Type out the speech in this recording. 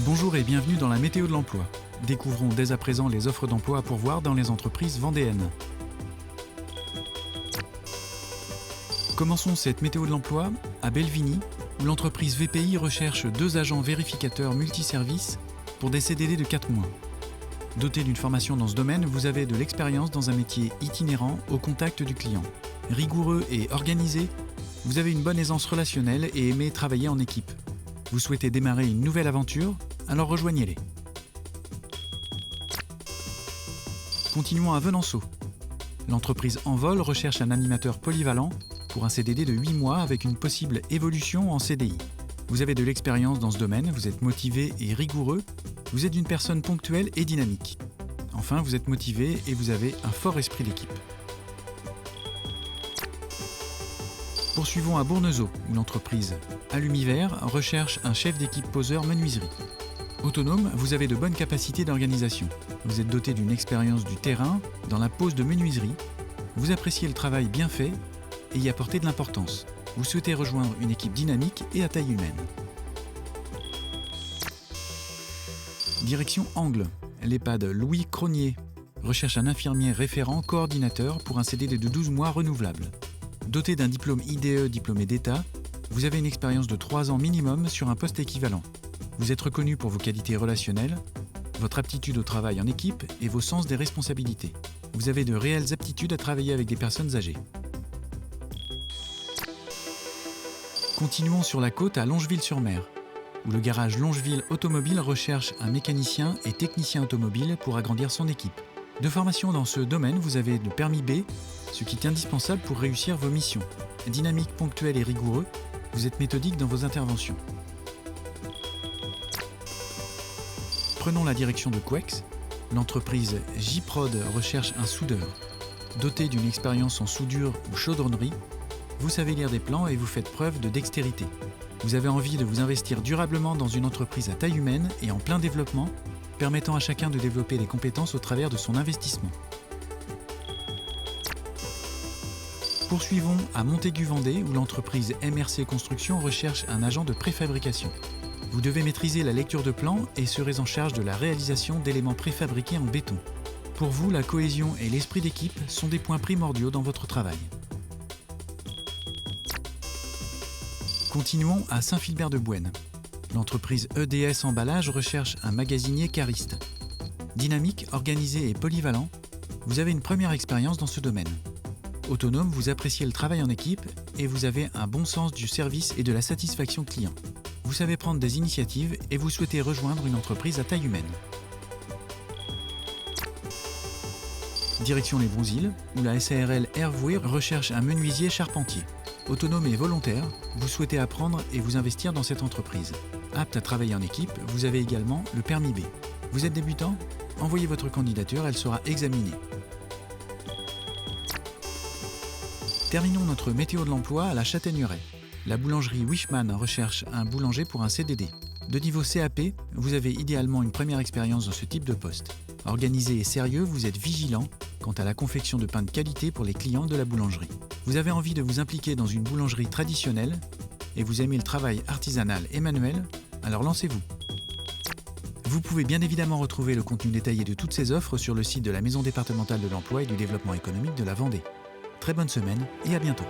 Bonjour et bienvenue dans la météo de l'emploi. Découvrons dès à présent les offres d'emploi à pourvoir dans les entreprises vendéennes. Commençons cette météo de l'emploi à Belvigny, où l'entreprise VPI recherche 2 agents vérificateurs multiservices pour des CDD de 4 mois. Doté d'une formation dans ce domaine, vous avez de l'expérience dans un métier itinérant au contact du client. Rigoureux et organisé, vous avez une bonne aisance relationnelle et aimez travailler en équipe. Vous souhaitez démarrer une nouvelle aventure? Alors rejoignez-les. Continuons à Venançon. L'entreprise Envol recherche un animateur polyvalent pour un CDD de 8 mois avec une possible évolution en CDI. Vous avez de l'expérience dans ce domaine, vous êtes motivé et rigoureux, vous êtes une personne ponctuelle et dynamique. Enfin, vous êtes motivé et vous avez un fort esprit d'équipe. Poursuivons à Bournezeau, où l'entreprise Alumivert recherche un chef d'équipe poseur menuiserie. Autonome, vous avez de bonnes capacités d'organisation. Vous êtes doté d'une expérience du terrain dans la pose de menuiserie. Vous appréciez le travail bien fait et y apportez de l'importance. Vous souhaitez rejoindre une équipe dynamique et à taille humaine. Direction Angles. L'EHPAD Louis Cronier recherche un infirmier référent coordinateur pour un CDD de 12 mois renouvelable. Doté d'un diplôme IDE diplômé d'État, vous avez une expérience de 3 ans minimum sur un poste équivalent. Vous êtes reconnu pour vos qualités relationnelles, votre aptitude au travail en équipe et vos sens des responsabilités. Vous avez de réelles aptitudes à travailler avec des personnes âgées. Continuons sur la côte à Longeville-sur-Mer, où le garage Longeville Automobile recherche un mécanicien et technicien automobile pour agrandir son équipe. De formation dans ce domaine, vous avez le permis B, ce qui est indispensable pour réussir vos missions. Dynamique, ponctuel et rigoureux, vous êtes méthodique dans vos interventions. Prenons la direction de Couex. L'entreprise J-Prod recherche un soudeur. Doté d'une expérience en soudure ou chaudronnerie, vous savez lire des plans et vous faites preuve de dextérité. Vous avez envie de vous investir durablement dans une entreprise à taille humaine et en plein développement, permettant à chacun de développer des compétences au travers de son investissement. Poursuivons à Montaigu-Vendée, où l'entreprise MRC Construction recherche un agent de préfabrication. Vous devez maîtriser la lecture de plans et serez en charge de la réalisation d'éléments préfabriqués en béton. Pour vous, la cohésion et l'esprit d'équipe sont des points primordiaux dans votre travail. Continuons à Saint-Philbert-de-Bouenne. L'entreprise EDS Emballage recherche un magasinier cariste. Dynamique, organisé et polyvalent, vous avez une première expérience dans ce domaine. Autonome, vous appréciez le travail en équipe et vous avez un bon sens du service et de la satisfaction client. Vous savez prendre des initiatives et vous souhaitez rejoindre une entreprise à taille humaine. Direction les Bronzilles, où la SARL Hervouer recherche un menuisier charpentier. Autonome et volontaire, vous souhaitez apprendre et vous investir dans cette entreprise. Apte à travailler en équipe, vous avez également le permis B. Vous êtes débutant? Envoyez votre candidature, elle sera examinée. Terminons notre météo de l'emploi à la Châtaigneraie. La boulangerie Wishman recherche un boulanger pour un CDD. De niveau CAP, vous avez idéalement une première expérience dans ce type de poste. Organisé et sérieux, vous êtes vigilant quant à la confection de pain de qualité pour les clients de la boulangerie. Vous avez envie de vous impliquer dans une boulangerie traditionnelle et vous aimez le travail artisanal et manuel, alors lancez-vous. Vous pouvez bien évidemment retrouver le contenu détaillé de toutes ces offres sur le site de la Maison départementale de l'emploi et du développement économique de la Vendée. Très bonne semaine et à bientôt.